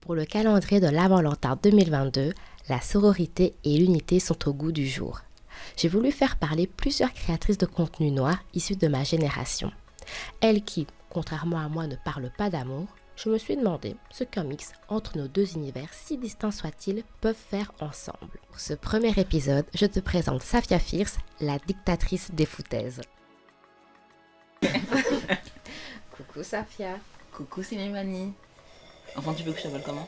Pour le calendrier de la Valentin 2022, la sororité et l'unité sont au goût du jour. J'ai voulu faire parler plusieurs créatrices de contenu noir issues de ma génération. Elles qui, contrairement à moi, ne parlent pas d'amour, je me suis demandé ce qu'un mix entre nos deux univers, si distincts soient-ils, peuvent faire ensemble. Pour ce premier épisode, je te présente Safia Fierce, la dictatrice des foutaises. Coucou Safia. Coucou, c'est Mélanie. Enfin, tu veux que je t'appelle comment?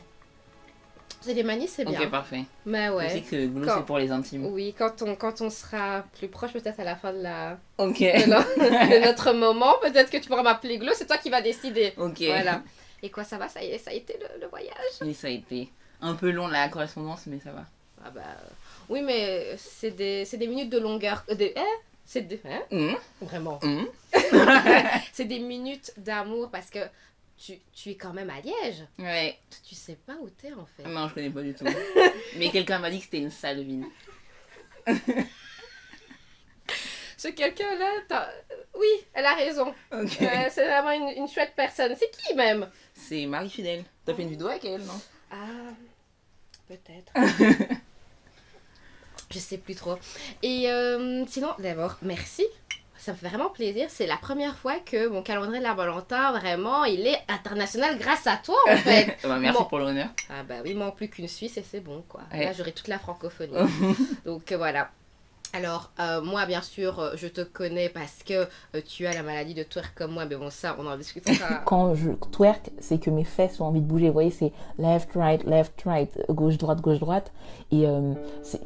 C'est des manies, c'est bien. Ok, parfait. Mais ouais. Je sais que Glou, c'est pour les intimes. Oui, quand on sera plus proche, peut-être à la fin de Ok. de notre moment, peut-être que tu pourras m'appeler Glo, c'est toi qui vas décider. Ok. Voilà. Et quoi, ça va? Ça a été le voyage? Oui, ça a été un peu long la correspondance, mais ça va. Ah bah... Oui, mais c'est des minutes de longueur... C'est des... Hein? Vraiment. C'est des minutes d'amour parce que tu es quand même à Liège. Ouais. Tu sais pas où t'es en fait. Non, je connais pas du tout. Mais quelqu'un m'a dit que c'était une sale ville. Ce quelqu'un-là, oui, elle a raison. Ok. C'est vraiment une chouette personne. C'est qui même? C'est Marie Fidèle. T'as fait une vidéo avec elle, non? Ah, peut-être. Je sais plus trop. Et sinon, d'abord, merci. Ça me fait vraiment plaisir. C'est la première fois que mon calendrier de la Valentin, vraiment, il est international grâce à toi, en fait. Bah, merci pour l'honneur. Ah bah oui, moins plus qu'une Suisse et c'est bon, quoi. Ouais. Là, j'aurai toute la francophonie. Donc, voilà. Alors, moi, bien sûr, je te connais parce que tu as la maladie de twerk comme moi, mais bon, ça, on en discutera. Quand je twerk, c'est que mes fesses ont envie de bouger. Vous voyez, c'est left, right, gauche, droite. Et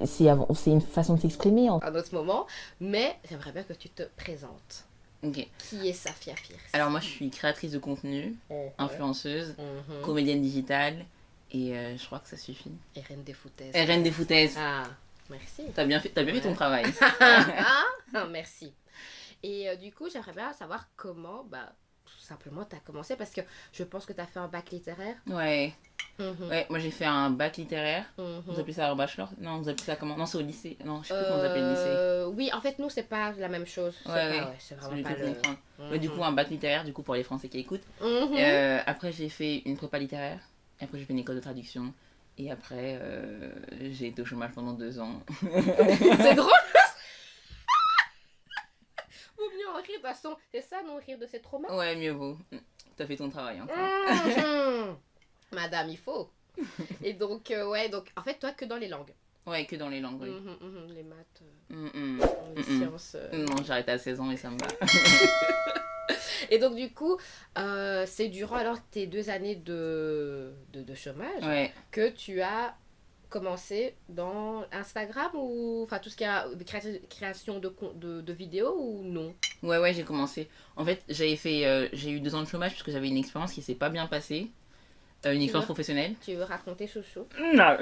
c'est une façon de s'exprimer. Un autre moment, mais j'aimerais bien que tu te présentes. Ok. Qui est Safia Fierce? Alors, moi, je suis créatrice de contenu, influenceuse, comédienne digitale, et je crois que ça suffit. Et reine des foutaises. Et reine des foutaises. Ah, merci. T'as bien fait ton travail. Ah, merci. Et du coup, j'aimerais bien savoir comment, tout simplement, tu as commencé parce que je pense que tu as fait un bac littéraire. Ouais. Ouais, moi j'ai fait un bac littéraire. Vous appelez ça un bachelor? Non, vous appelez ça comment? Non, c'est au lycée. Non, je sais plus comment vous appelez le lycée. Oui, en fait, nous, c'est pas la même chose. C'est vraiment pas le... Ouais, du coup, un bac littéraire, du coup, pour les Français qui écoutent. Après, j'ai fait une prépa littéraire. Après, j'ai fait une école de traduction. Et après, j'ai été au chômage pendant 2 ans. C'est drôle! Vaut mieux en rire de toute façon. C'est ça, non, rire de ses traumas? Ouais, mieux vaut. T'as fait ton travail, hein. Madame, il faut. Et donc, donc, en fait, toi, que dans les langues. Ouais, que dans les langues, oui. Les maths, les sciences. Non, j'ai arrêté à 16 ans et ça me va. Et donc, du coup, c'est durant alors tes 2 années de chômage que tu as commencé dans Instagram ou enfin tout ce qui est création de vidéos ou non? Ouais, j'ai commencé. En fait, j'ai eu 2 ans de chômage parce que j'avais une expérience qui s'est pas bien passée. Une expérience professionnelle. Tu veux raconter, chouchou? Non.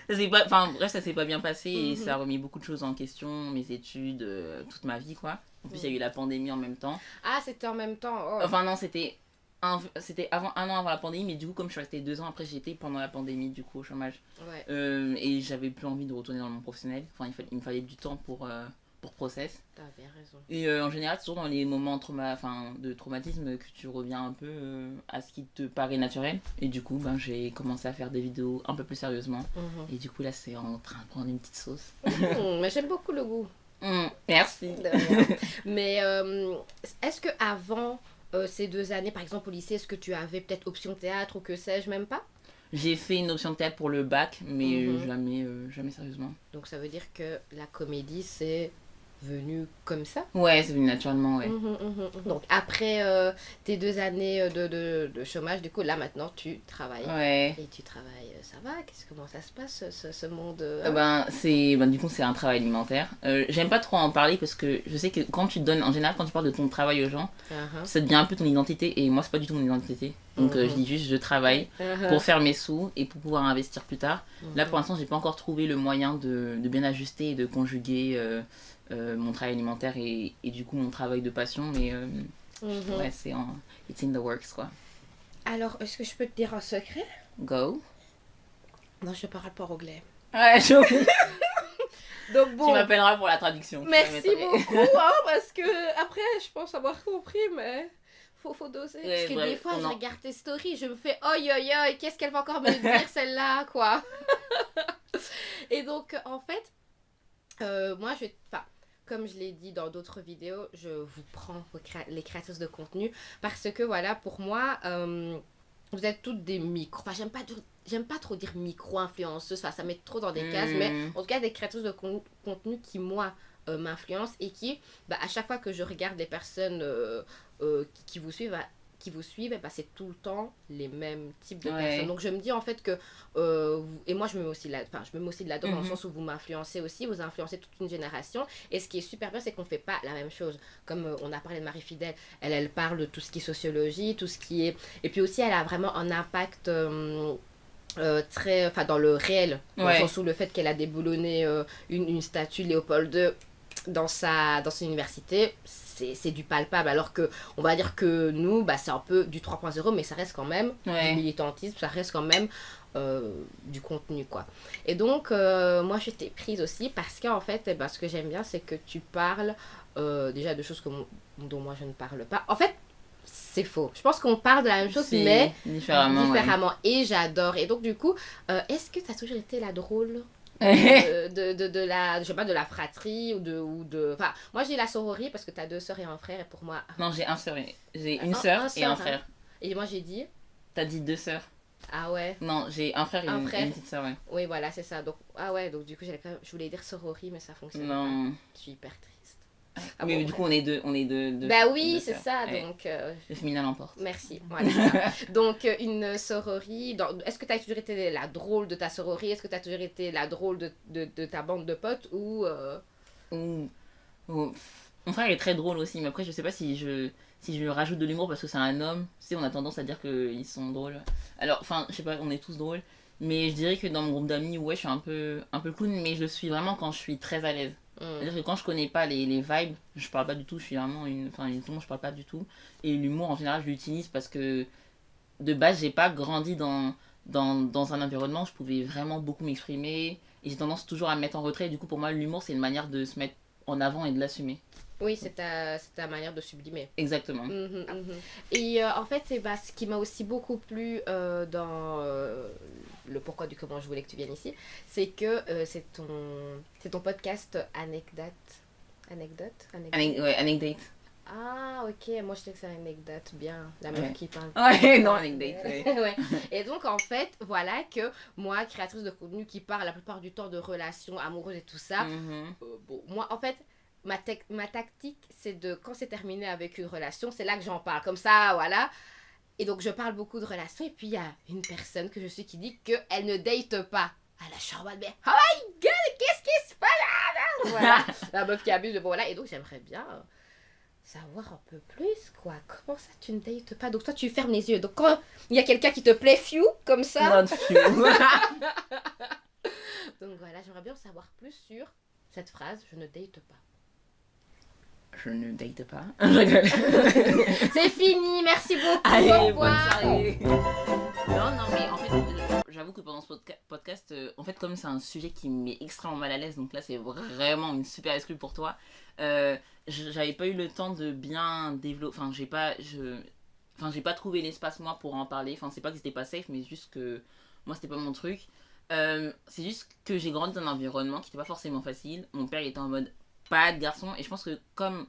Ça s'est pas bien passé et ça a remis beaucoup de choses en question, mes études, toute ma vie, quoi. En plus, il y a eu la pandémie en même temps. Ah, c'était en même temps. Oh. Enfin, non, c'était un an avant la pandémie, mais du coup, comme je suis restée 2 ans après, j'étais pendant la pandémie, du coup, au chômage. Ouais. Et j'avais plus envie de retourner dans le monde professionnel. Enfin, il me fallait du temps pour process. T'as bien raison. Et en général, c'est toujours dans les moments de traumatisme que tu reviens un peu à ce qui te paraît naturel. Et du coup, j'ai commencé à faire des vidéos un peu plus sérieusement. Et du coup, là, c'est en train de prendre une petite sauce. Mais j'aime beaucoup le goût. Merci. Mais est-ce que avant ces 2 années, par exemple au lycée, est-ce que tu avais peut-être option théâtre ou que sais-je, même pas? J'ai fait une option de théâtre pour le bac, mais jamais sérieusement. Donc ça veut dire que la comédie, c'est venu comme ça? Ouais, c'est venu naturellement, ouais. Donc après tes 2 années de chômage, du coup là maintenant tu travailles. Ouais. Et tu travailles, ça va? Comment ça se passe ce monde du coup c'est un travail alimentaire. J'aime pas trop en parler parce que je sais que quand tu parles de ton travail aux gens, ça devient un peu ton identité et moi c'est pas du tout mon identité. Donc je dis juste je travaille pour faire mes sous et pour pouvoir investir plus tard. Là pour l'instant j'ai pas encore trouvé le moyen de bien ajuster et de conjuguer mon travail alimentaire et du coup mon travail de passion, mais ouais, it's in the works, quoi. Alors, est-ce que je peux te dire un secret? Go. Non, je parle pas anglais. Ouais, j'ai oublié. Donc bon. Tu m'appelleras pour la traduction. Merci beaucoup, parce que après, je pense avoir compris, mais faut doser. Ouais, Parce que bref, des fois, je regarde tes stories, je me fais qu'est-ce qu'elle va encore me dire celle-là, quoi. Et donc, en fait, moi, comme je l'ai dit dans d'autres vidéos, je vous prends les créatrices de contenu parce que, voilà, pour moi, vous êtes toutes des micros. Enfin, j'aime pas trop dire micro-influenceuses, enfin, ça met trop dans des cases, mais en tout cas, des créatrices de contenu qui, moi, m'influencent et qui, à chaque fois que je regarde les personnes qui vous suivent, c'est tout le temps les mêmes types de personnes. Donc je me dis en fait que et moi je me mets aussi là-dedans dans le sens où vous m'influencez aussi, vous influencez toute une génération, et ce qui est super bien c'est qu'on fait pas la même chose. Comme on a parlé de Marie Fidèle, elle parle de tout ce qui est sociologie, tout ce qui est, et puis aussi elle a vraiment un impact très, dans le réel, dans le sens où le fait qu'elle a déboulonné une statue de Léopold II dans son université, c'est du palpable, alors que on va dire que nous, c'est un peu du 3.0, mais ça reste quand même du militantisme, ça reste quand même du contenu, quoi. Et donc moi j'étais prise aussi parce qu'en fait ce que j'aime bien c'est que tu parles déjà de choses dont moi je ne parle pas. En fait c'est faux, je pense qu'on parle de la même chose mais différemment. Et j'adore. Et donc du coup est-ce que tu as toujours été la drôle de la, je sais pas, de la fratrie ou de enfin moi j'ai la sororie parce que t'as 2 sœurs et un frère, et pour moi non, j'ai une sœur et un frère. Et moi j'ai dit, t'as dit 2 sœurs. Ah ouais. Non, j'ai un frère et une petite sœur, ouais. Oui, voilà, c'est ça. Donc donc du coup je voulais dire sororie mais ça fonctionne non. pas. Je suis hyper triste. Mais du coup on est deux bah oui, c'est ça, donc le féminin l'emporte. Merci, voilà. Donc une sororie, est-ce que tu as toujours été la drôle de ta sororie, est-ce que tu as toujours été la drôle de ta bande de potes, ou mon frère est très drôle aussi, mais après je sais pas si je rajoute de l'humour parce que c'est un homme. Tu sais, on a tendance à dire qu'ils sont drôles. Alors, enfin, je sais pas, on est tous drôles, mais je dirais que dans mon groupe d'amis, je suis un peu clown, mais je le suis vraiment quand je suis très à l'aise. C'est-à-dire que quand je connais pas les vibes, je parle pas du tout, je suis vraiment je parle pas du tout. Et l'humour en général je l'utilise parce que de base j'ai pas grandi dans un environnement où je pouvais vraiment beaucoup m'exprimer, et j'ai tendance toujours à me mettre en retrait, et du coup pour moi l'humour c'est une manière de se mettre en avant et de l'assumer. Oui, c'est ta manière de sublimer. Exactement. Et en fait, ce qui m'a aussi beaucoup plu dans le pourquoi du comment je voulais que tu viennes ici, c'est que c'est ton podcast Anecdote. Anecdote. Ah, ok, moi je sais que c'est Anecdote, bien, la meuf qui parle. Ouais, non, Anecdote, ouais. Et donc en fait, voilà que moi, créatrice de contenu qui parle la plupart du temps de relations amoureuses et tout ça, moi en fait, ma tactique, c'est quand c'est terminé avec une relation, c'est là que j'en parle, comme ça, voilà. Et donc je parle beaucoup de relations, et puis il y a une personne que je suis qui dit qu'elle ne date pas. À la chambre, mais oh my god, qu'est-ce qui se passe? Voilà, la meuf qui abuse de voilà. Et donc j'aimerais bien savoir un peu plus, quoi. Comment ça tu ne dates pas? Donc toi tu fermes les yeux, donc quand il y a quelqu'un qui te plaît few comme ça, not few. donc voilà, j'aimerais bien en savoir plus sur cette phrase, je ne date pas. Je ne date pas. C'est fini, merci beaucoup. Allez, bonne soirée. Non, mais en fait, j'avoue que pendant ce podcast, en fait, comme c'est un sujet qui me met extrêmement mal à l'aise, donc là, c'est vraiment une super excuse pour toi. J'avais pas eu le temps de bien développer. Enfin, j'ai pas trouvé l'espace, moi, pour en parler. Enfin, c'est pas que c'était pas safe, mais juste que moi, c'était pas mon truc. C'est juste que j'ai grandi dans un environnement qui était pas forcément facile. Mon père, il était en mode pas de garçon, et je pense que comme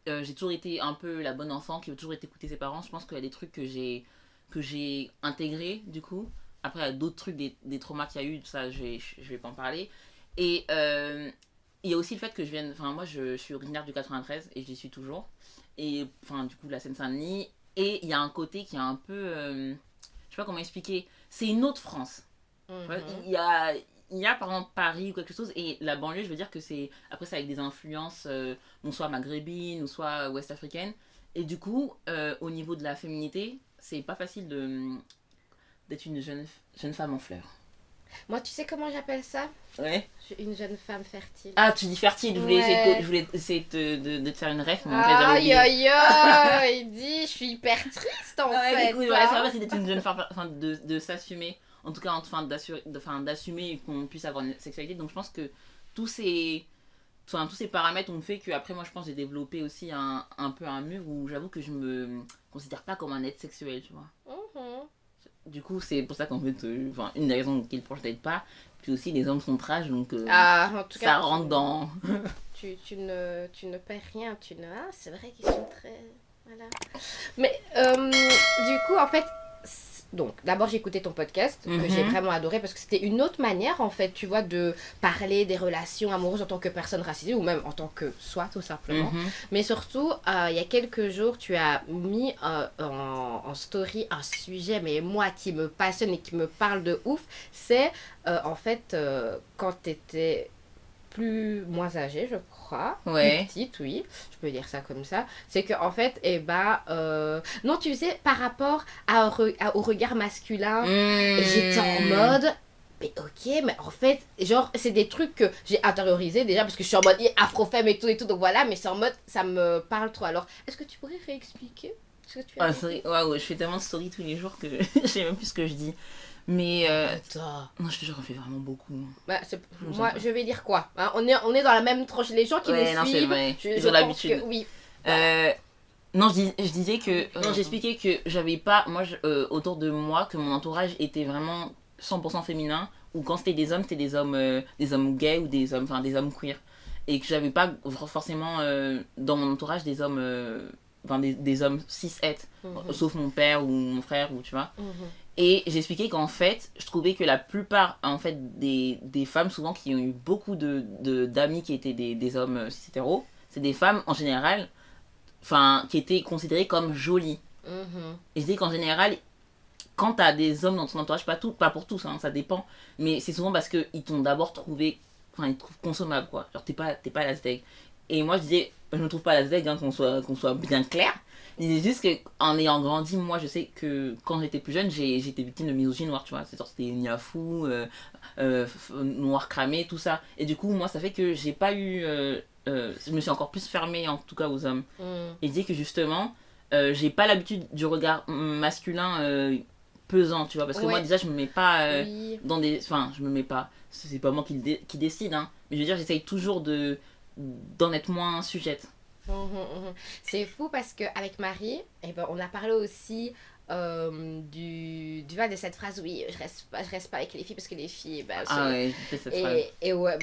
j'ai toujours été un peu la bonne enfant qui veut toujours écouter ses parents, je pense qu'il y a des trucs que j'ai intégrés du coup. Après il y a d'autres trucs, des traumas qu'il y a eu, ça je vais pas en parler. Et il y a aussi le fait que moi je suis originaire du 93 et j'y suis toujours, et enfin du coup la Seine-Saint-Denis, et il y a un côté qui est un peu je sais pas comment expliquer, c'est une autre France. Il y a par exemple Paris ou quelque chose, et la banlieue, je veux dire que c'est avec des influences soit maghrébines ou soit ouest-africaines, et du coup au niveau de la féminité c'est pas facile d'être une jeune femme en fleurs. Moi, tu sais comment j'appelle ça? Ouais. Je suis une jeune femme fertile. Ah, tu dis fertile, je voulais essayer de te faire une ref, mais en fait j'avais oublié. Il dit, je suis hyper triste en fait. Du coup, voilà, ça va, c'est d'être une jeune femme, de s'assumer, en tout cas d'assumer qu'on puisse avoir une sexualité. Donc je pense que tous ces enfin, tous ces paramètres ont fait que après moi je pense que j'ai développé aussi un peu un mur où j'avoue que je me considère pas comme un être sexuel, tu vois. Du coup c'est pour ça qu'en fait enfin une des raisons pour lesquelles je date pas, puis aussi les hommes sont trash donc en tout cas, ça rentre dans tu ne perds rien, c'est vrai qu'ils sont très voilà. Mais du coup en fait donc, d'abord, j'ai écouté ton podcast, que j'ai vraiment adoré, parce que c'était une autre manière, en fait, tu vois, de parler des relations amoureuses en tant que personne racisée, ou même en tant que soi, tout simplement. Mais surtout, il y a quelques jours, tu as mis en story un sujet, mais moi, qui me passionne et qui me parle de ouf, c'est, en fait, quand tu étais moins âgée, je crois, plus petite, oui, je peux dire ça comme ça, c'est que en fait, non, tu sais, par rapport au regard masculin, j'étais en mode, mais ok, mais en fait, genre, c'est des trucs que j'ai intériorisé déjà, parce que je suis en mode afro-femme et tout, donc voilà, mais c'est en mode, ça me parle trop. Alors, est-ce que tu pourrais réexpliquer ce que tu as dit? Je fais tellement de stories tous les jours que je sais même plus ce que je dis. Mais non, je te jure, on fait vraiment beaucoup. Bah, moi, je vais dire quoi, hein, on est dans la même tranche. Les gens qui nous suivent, c'est vrai. Ils ont l'habitude. Oui. Non, je disais que non, j'expliquais que j'avais pas moi autour de moi que mon entourage était vraiment 100% féminin, ou quand c'était des hommes gays ou des hommes queer, et que j'avais pas forcément dans mon entourage des hommes des hommes cis-het, sauf mon père ou mon frère, ou tu vois. Et j'expliquais qu'en fait, je trouvais que la plupart en fait, des femmes, souvent, qui ont eu beaucoup d'amis qui étaient des hommes cis-hétéros, c'est des femmes, en général, qui étaient considérées comme jolies. Et je dis qu'en général, quand t'as des hommes dans ton entourage, pas pour tous, hein, ça dépend, mais c'est souvent parce qu'ils t'ont d'abord trouvé, ils te trouvent consommable, quoi. Genre, t'es pas la steak. Et moi, je disais, je me trouve pas la steak, hein, qu'on soit bien clair. Je disais juste qu'en ayant grandi, moi, je sais que quand j'étais plus jeune, j'étais victime de misogynie noire, tu vois. C'était niafou, noir cramé, tout ça. Et du coup, moi, ça fait que j'ai pas eu... je me suis encore plus fermée, en tout cas, aux hommes. Et je disais que justement, j'ai pas l'habitude du regard masculin pesant, tu vois. Parce que moi, déjà, je me mets pas dans des... Enfin, je me mets pas... C'est pas moi qui décide, hein. Mais je veux dire, j'essaye toujours d'en être moins sujette. C'est fou parce qu'avec Marie, on a parlé aussi de cette phrase, oui, je reste pas avec les filles parce que les filles... ouais, c'était cette phrase. Et ouais,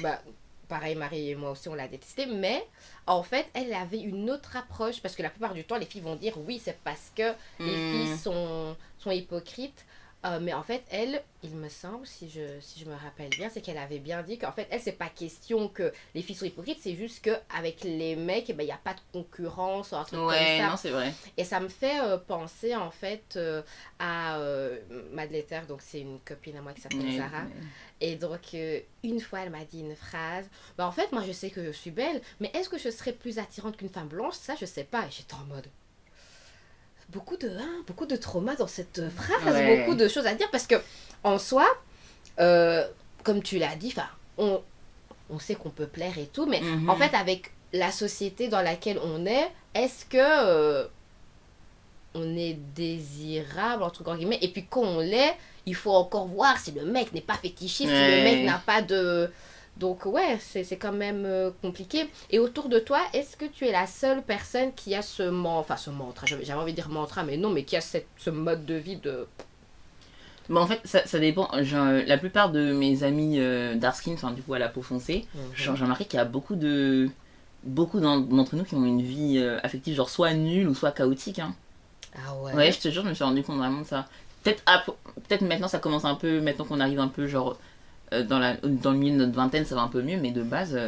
pareil, Marie et moi aussi, on l'a détesté, mais en fait, elle avait une autre approche, parce que la plupart du temps, les filles vont dire, oui, c'est parce que les filles sont hypocrites. Mais en fait, elle, il me semble, si je me rappelle bien, c'est qu'elle avait bien dit qu'en fait, elle, c'est pas question que les filles sont hypocrites, c'est juste qu'avec les mecs, il n'y a pas de concurrence ou un truc comme ça. Non, c'est vrai. Et ça me fait penser, en fait, à Madeletter, donc c'est une copine à moi qui s'appelle Sarah. Et donc, une fois, elle m'a dit une phrase. En fait, moi, je sais que je suis belle, mais est-ce que je serais plus attirante qu'une femme blanche? Ça, je sais pas. Et j'étais en mode... beaucoup de traumas dans cette phrase, beaucoup de choses à dire, parce que en soi, comme tu l'as dit, on sait qu'on peut plaire et tout, mais en fait, avec la société dans laquelle on est-ce que on est désirable, entre guillemets, et puis quand on l'est, il faut encore voir si le mec n'est pas fétichiste, si le mec n'a pas de... Donc ouais, c'est quand même compliqué. Et autour de toi, est-ce que tu es la seule personne qui a ce mantra, j'avais envie de dire mantra, mais non, mais qui a ce mode de vie de... En fait, ça dépend. La plupart de mes amis dark skin, du coup à la peau foncée, j'ai remarqué qu'il y a beaucoup d'entre nous qui ont une vie affective, genre soit nulle ou soit chaotique. Hein. Ah ouais? Ouais, je te jure, je me suis rendu compte vraiment de ça. Peut-être maintenant, ça commence un peu, maintenant qu'on arrive un peu genre... dans le milieu de notre vingtaine, ça va un peu mieux, mais de base...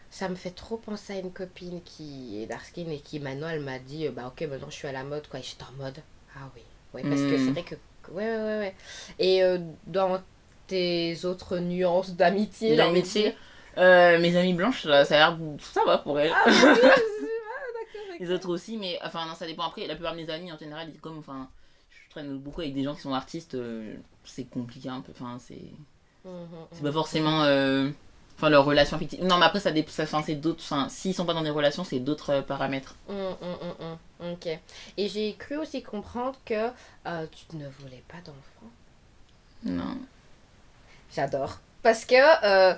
Ça me fait trop penser à une copine qui est dark skin et qui maintenant, elle m'a dit, ok, maintenant je suis à la mode, quoi. Et j'étais en mode, ah oui. Ouais, parce que c'est vrai que... Ouais. Et dans tes autres nuances d'amitié... mes amies blanches, ça a l'air... Ça va pour elles. Ah, d'accord. Les autres aussi, mais... Enfin, non, ça dépend. Après, la plupart de mes amis, en général, comme... je traîne beaucoup avec des gens qui sont artistes, c'est compliqué un peu, c'est pas forcément leur relation affective. Non, mais après c'est d'autres, s'ils sont pas dans des relations, c'est d'autres paramètres. Ok. Et j'ai cru aussi comprendre que tu ne voulais pas d'enfant. Non. J'adore, parce que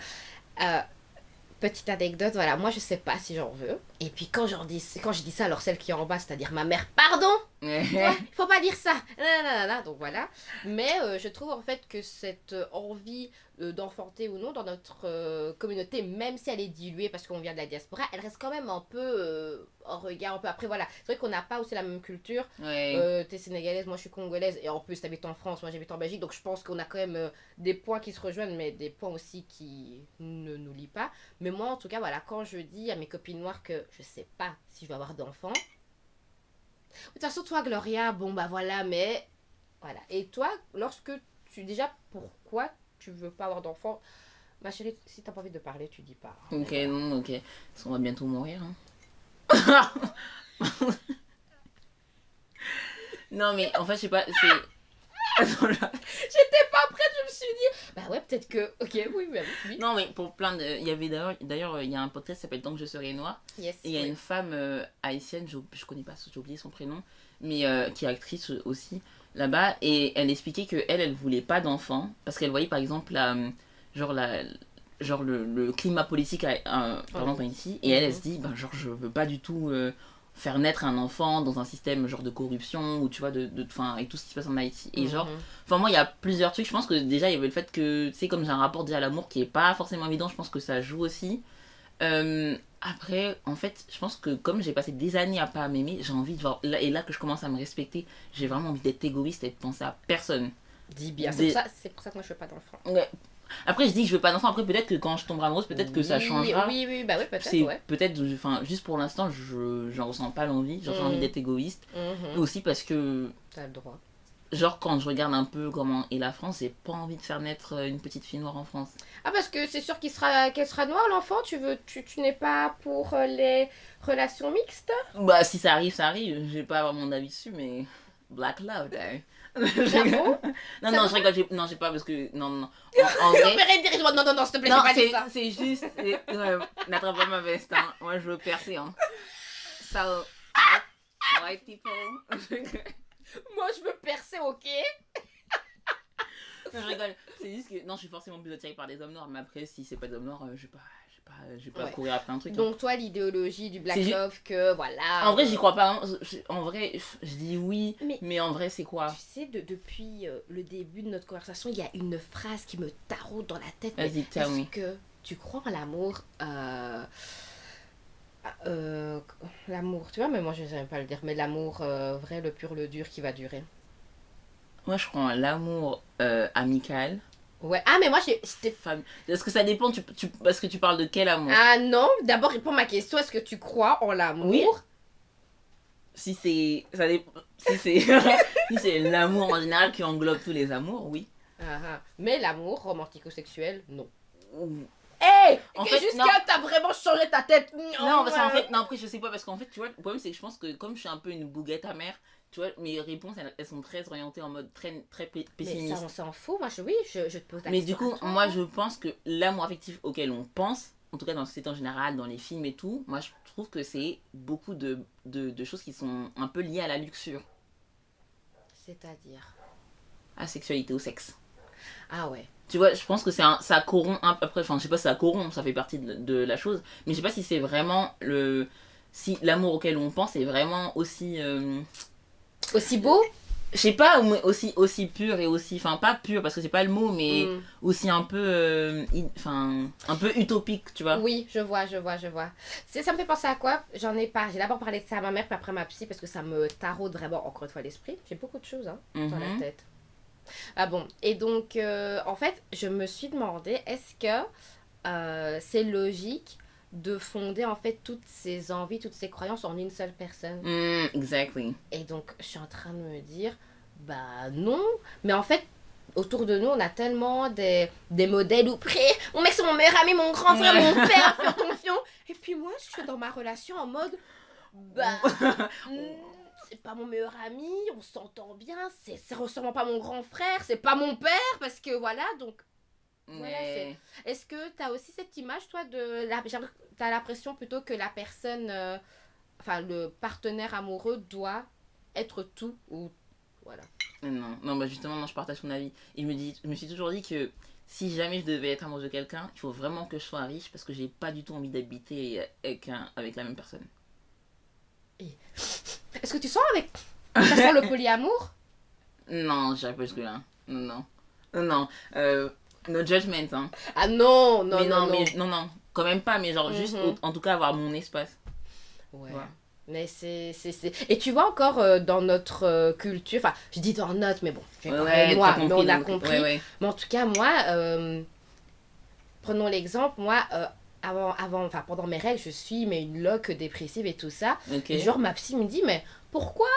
Petite anecdote, voilà, moi je sais pas si j'en veux. Et puis quand je dis ça, alors celle qui est en bas, c'est-à-dire ma mère, pardon, il faut pas dire ça. Nanana, donc voilà. Mais je trouve en fait que cette envie d'enfanter ou non dans notre communauté, même si elle est diluée parce qu'on vient de la diaspora, elle reste quand même un peu en regard, un peu après, voilà. C'est vrai qu'on n'a pas aussi la même culture. T'es sénégalaise, moi je suis congolaise, et en plus t'habites en France, moi j'habite en Belgique, donc je pense qu'on a quand même des points qui se rejoignent, mais des points aussi qui ne nous lient pas. Mais moi, en tout cas, voilà, quand je dis à mes copines noires que je sais pas si je vais avoir d'enfants. De toute façon, toi, Gloria, bon, bah voilà, mais. Voilà. Et toi, lorsque tu. Déjà, pourquoi tu veux pas avoir d'enfants? Ma chérie, si t'as pas envie de parler, tu dis pas. Ok, non, ok. Parce qu'on va bientôt mourir. Hein. Non, mais en fait, je sais pas, c'est. J'étais pas prête, je me suis dit. Bah ouais, peut-être que. Ok, oui, bah oui. Non, mais pour plein de. Il y avait d'ailleurs, il y a un podcast qui s'appelle Tant que je serai noire. Yes, et il y a une femme haïtienne, je connais pas, j'ai oublié son prénom, mais qui est actrice aussi là-bas. Et elle expliquait qu'elle voulait pas d'enfants. Parce qu'elle voyait par exemple genre le climat politique par exemple ici. Et elle se dit, ben, genre, je veux pas du tout. Faire naître un enfant dans un système genre de corruption ou tu vois et tout ce qui se passe en Haïti et genre moi il y a plusieurs trucs. Je pense que déjà il y avait le fait que tu sais, comme j'ai un rapport déjà à l'amour qui est pas forcément évident, je pense que ça joue aussi. Après en fait je pense que comme j'ai passé des années à pas m'aimer, j'ai envie de voir et là que je commence à me respecter, j'ai vraiment envie d'être égoïste et de penser à personne. Dis bien, c'est pour ça que moi je veux pas d'enfant. Ouais. Après je dis que je veux pas d'enfant, après peut-être que quand je tomberai amoureuse, peut-être que ça changera. Oui, bah oui, peut-être. C'est peut-être, enfin juste pour l'instant j'en ressens pas l'envie, genre j'ai envie d'être égoïste. Et aussi parce que t'as le droit. Genre quand je regarde un peu comment est la France, j'ai pas envie de faire naître une petite fille noire en France. Ah, parce que c'est sûr qu'elle sera noire, l'enfant. Tu n'es pas pour les relations mixtes? Bah si ça arrive, je vais pas avoir mon avis dessus, mais Black Love, hein. Ah bon? Non, je rigole, j'ai pas parce que non. En vrai, non, s'il te plaît, non, pas dit ça. c'est juste, n'attrape pas ma veste, hein. Moi je veux percer, hein. So, white people. Moi je veux percer, ok? Non, je rigole. C'est juste que non, je suis forcément plus attirée par des hommes noirs, mais après si c'est pas des hommes noirs, je vais pas courir après un truc. Donc toi, l'idéologie du Black Love, que voilà. En vrai, j'y crois pas. Hein. En vrai, je dis oui, mais en vrai, c'est quoi? Tu sais, depuis le début de notre conversation, il y a une phrase qui me taraude dans la tête. Vas-y, est-ce que tu crois en l'amour l'amour, tu vois, mais moi je ne sais pas le dire, mais l'amour vrai, le pur, le dur qui va durer. Moi, je crois en l'amour amical. Ouais. Ah, mais moi, j'étais femme. Est-ce que ça dépend parce que tu parles de quel amour? Ah non, d'abord réponds à ma question. Est-ce que tu crois en l'amour? Oui. Si c'est... Ça dépend... Si c'est l'amour en général qui englobe tous les amours, oui. Mais l'amour romantico-sexuel, non. Hey, en fait, jusqu'à t'as vraiment changé ta tête. Non, parce qu'en fait, non, après, je sais pas, parce qu'en fait, tu vois, le problème, c'est que je pense que comme je suis un peu une bouguette amère, tu vois, mes réponses, elles sont très orientées en mode très pessimiste. Mais ça, on s'en fout. Moi, je te pose la question. Mais du coup, moi, je pense que l'amour affectif auquel on pense, en tout cas dans la société en général, dans les films et tout, moi, je trouve que c'est beaucoup de choses qui sont un peu liées à la luxure. C'est-à-dire à la sexualité, au sexe. Ah ouais. Tu vois, je pense que ça corrompt un peu. Après, enfin, je sais pas si ça corrompt, ça fait partie de la chose. Mais je sais pas si c'est vraiment si l'amour auquel on pense est vraiment aussi... Aussi beau? Je sais pas, aussi pur et aussi... Enfin, pas pur, parce que c'est pas le mot, mais aussi un peu... un peu utopique, tu vois. Oui, je vois. Ça me fait penser à quoi? J'ai d'abord parlé de ça à ma mère, puis après ma psy, parce que ça me taraude vraiment, encore une fois, l'esprit. J'ai beaucoup de choses dans la tête. Ah bon, et donc, en fait, je me suis demandé, est-ce que c'est logique de fonder, en fait, toutes ces envies, toutes ces croyances en une seule personne? Exactly. Et donc, je suis en train de me dire, bah non, mais en fait, autour de nous, on a tellement des modèles où mon mec c'est mon meilleur ami, mon grand frère, mon père, faire confiance. Et puis moi, je suis dans ma relation en mode, bah... c'est pas mon meilleur ami, on s'entend bien, c'est ressemble pas mon grand frère, c'est pas mon père, parce que voilà, donc... Voilà, est-ce que t'as aussi cette image, toi, t'as l'impression plutôt que la personne, le partenaire amoureux doit être tout, ou... Voilà. Non, bah justement, non, je partage ton avis. Et je me suis toujours dit que si jamais je devais être amoureuse de quelqu'un, il faut vraiment que je sois riche parce que j'ai pas du tout envie d'habiter avec la même personne. Et... Est-ce que tu sens avec... Ça sent le polyamour? Non, j'irai pas jusque-là. Non. No judgment, hein. Ah non, non, mais non, non. Mais, non, quand même pas, mais genre juste, en tout cas, avoir mon espace. Ouais. Voilà. Mais c'est... Et tu vois encore dans notre culture, enfin, je dis dans notre, mais bon, je vais parler de moi, mais on a compris. Ouais. Mais en tout cas, moi, prenons l'exemple, moi, enfin, pendant mes règles, je suis mais une loque dépressive et tout ça. Okay. Et genre, ma psy me dit, mais pourquoi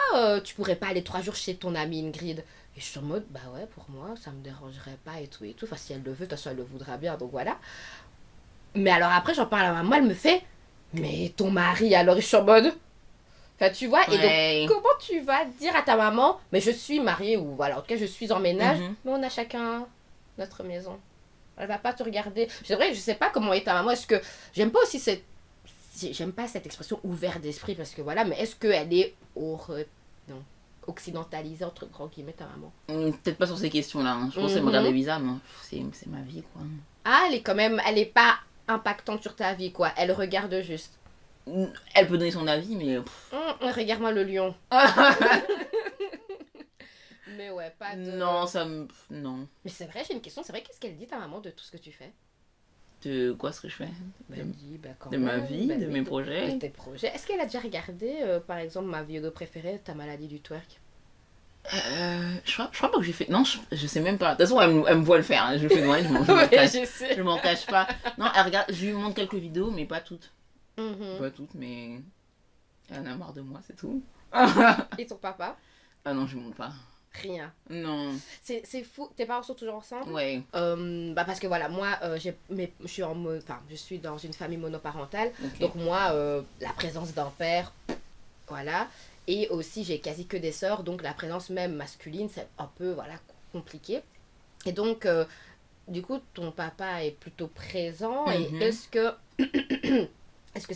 tu pourrais pas aller 3 jours chez ton amie Ingrid? Et je suis en mode, bah ouais, pour moi, ça me dérangerait pas et tout. Enfin, si elle le veut, de toute façon, elle le voudra bien, donc voilà. Mais alors après, j'en parle à ma maman, elle me fait, mais ton mari, alors, je suis en mode... Enfin, tu vois, et donc, comment tu vas dire à ta maman, mais je suis mariée, ou voilà, en tout cas, je suis en ménage, mais on a chacun notre maison. Elle va pas te regarder. C'est vrai, je sais pas comment est ta maman. Est-ce que... J'aime pas aussi cette... J'aime pas cette expression ouvert d'esprit, parce que voilà, mais est-ce qu'elle est occidentalisée, entre grands guillemets, ta maman? Peut-être pas sur ces questions-là. Hein. Je pense qu'elle me regardait bizarre, mais c'est ma vie, quoi. Ah, elle est quand même... Elle est pas impactante sur ta vie, quoi. Elle regarde juste. Elle peut donner son avis, mais... Regarde-moi le lion. Mais ouais, pas de... Non, ça me... Non. Mais c'est vrai, j'ai une question. C'est vrai, qu'est-ce qu'elle dit ta maman de tout ce que tu fais? De quoi, ce que je fais? De ma vie, de mes projets. De tes projets. Est-ce qu'elle a déjà regardé, par exemple, ma vidéo préférée, ta maladie du twerk? Je crois pas que j'ai fait... Non, je sais même pas. De toute façon, elle me voit le faire. Hein. Je le fais de moi, je m'en cache pas. Non, elle regarde... Je lui montre quelques vidéos, mais pas toutes. Pas toutes, mais... Elle en a marre de moi, c'est tout. Et ton papa? Ah non, je lui montre pas. Rien. Non. C'est fou. Tes parents sont toujours ensemble? Ouais. Bah parce que voilà, moi, je suis dans une famille monoparentale. Okay. Donc moi, la présence d'un père, voilà. Et aussi, j'ai quasi que des sœurs. Donc la présence même masculine, c'est un peu, voilà, compliqué. Et donc, du coup, ton papa est plutôt présent. Et est-ce que... Est-ce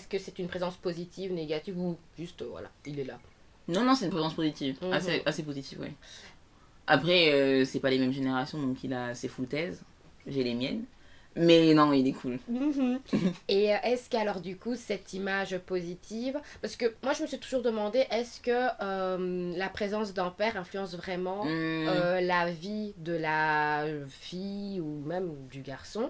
que c'est une présence positive, négative ou juste, voilà, il est là? Non, c'est une présence positive. Assez positive, ouais. Après, c'est pas les mêmes générations, donc il a ses foutaises. J'ai les miennes. Mais non, il est cool. Et est-ce qu'alors, du coup, cette image positive... Parce que moi, je me suis toujours demandé, est-ce que la présence d'un père influence vraiment la vie de la fille ou même du garçon?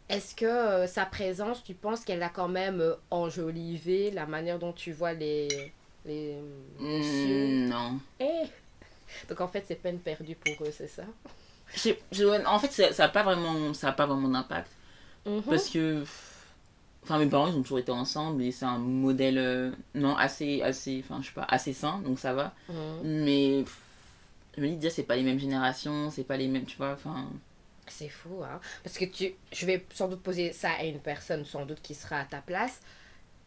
Est-ce que sa présence, tu penses qu'elle a quand même enjolivé la manière dont tu vois les non. Donc en fait, c'est peine perdue pour eux, c'est ça? En fait, ça a pas vraiment d'impact. Parce que... Enfin, mes parents, ils ont toujours été ensemble et c'est un modèle, assez sain, donc ça va. Mais je me dis, déjà, c'est pas les mêmes générations, c'est pas les mêmes, tu vois, enfin... C'est fou, hein. Parce que je vais sans doute poser ça à une personne, sans doute, qui sera à ta place.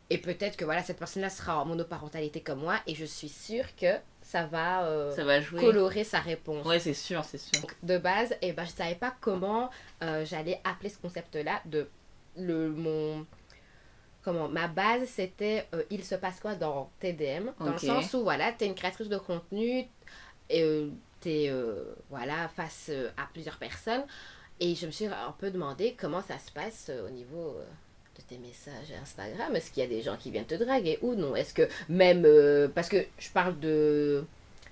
Et peut-être que voilà, cette personne-là sera en monoparentalité comme moi. Et je suis sûre que ça va jouer. Colorer sa réponse. Ouais, c'est sûr. Donc, de base, je ne savais pas comment j'allais appeler ce concept-là. Ma base, c'était il se passe quoi dans TDM. Dans le sens où, voilà, tu es une créatrice de contenu. Et tu es face à plusieurs personnes. Et je me suis un peu demandé comment ça se passe au niveau... de tes messages Instagram, est-ce qu'il y a des gens qui viennent te draguer ou non? Est-ce que même, parce que je parle de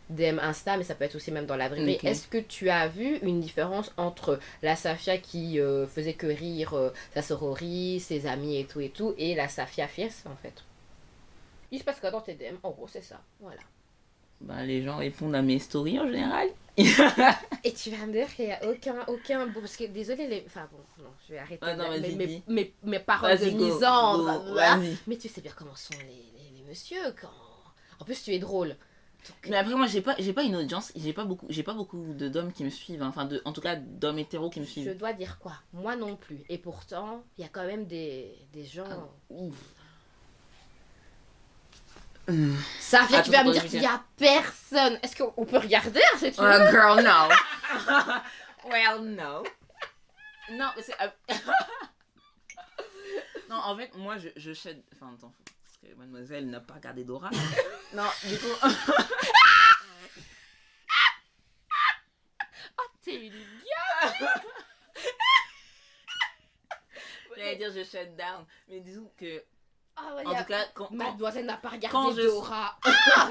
DM Insta, mais ça peut être aussi même dans la vraie vie, est-ce que tu as vu une différence entre la Safia qui faisait que rire sa sororie, ses amis et tout, et la Safia fierce en fait? Il se passe quoi dans tes DM? En gros, c'est ça, voilà. Bah, les gens répondent à mes stories en général. Et tu vas me dire qu'il n'y a aucun... Parce que, désolé, enfin bon, non, je vais arrêter mes paroles de misandre. Mais tu sais bien comment sont les messieurs quand... En plus, tu es drôle. Donc... Mais après, moi, j'ai pas une audience, j'ai pas beaucoup d'hommes qui me suivent, enfin, en tout cas, d'hommes hétéros qui me suivent. Je dois dire quoi? Moi non plus. Et pourtant, il y a quand même des gens... Ouf. Ça fait que tu vas me dire qu'il y a personne. Est-ce qu'on peut regarder si tu veux? Girl, no. Well, no. Non, mais c'est... non, en fait, moi, je shed... Enfin, attends, parce que mademoiselle n'a pas regardé Dora. Non, du coup... T'es une idiote. J'allais dire je shut down, mais disons que... Ah ouais, en tout cas, Mademoiselle n'a pas regardé quand je- Dora. Ah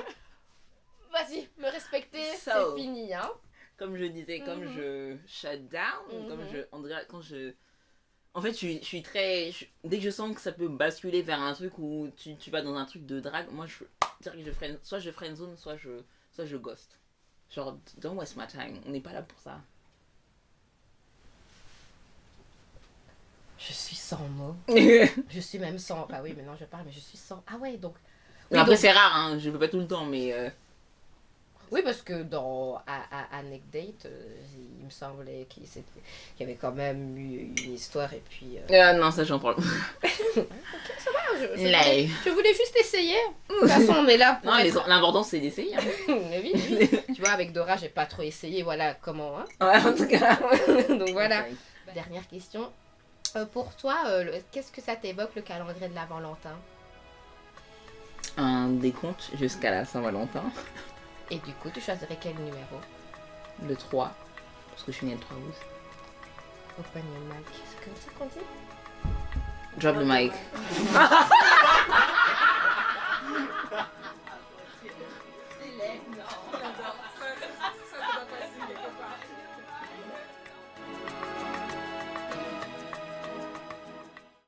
vas-y, me respecter, So. c'est fini, hein. comme je disais, comme je shut down, comme je... On dirait quand je... En fait, je suis très... dès que je sens que ça peut basculer vers un truc où tu vas dans un truc de drague, moi je dirais que soit je friendzone, soit je ghost. Genre, don't waste my time, on n'est pas là pour ça. Je suis sans mots. Je suis même sans... Enfin oui, maintenant je parle, mais je suis sans... Ah ouais, donc... Oui, Après donc- c'est rare, hein, je le fais pas tout le temps, mais... Oui, parce que dans Anecdate, il me semblait qu'il y avait quand même eu une histoire et puis... non, ça j'en parle. Je voulais juste essayer. De toute façon, on est là pour... Non, être- l'important c'est d'essayer. Hein. Mais oui. Tu vois, avec Dora, j'ai pas trop essayé. Voilà comment. Hein. Ouais, en tout cas. Donc voilà. Dernière question. Pour toi, qu'est-ce que ça t'évoque le calendrier de la Valentin? Un décompte jusqu'à la Saint-Valentin. Et du coup, tu choisirais quel numéro? Le 3. Parce que je suis née le 3 août. Open your mic. C'est comme ça qu'on dit? Drop the mic.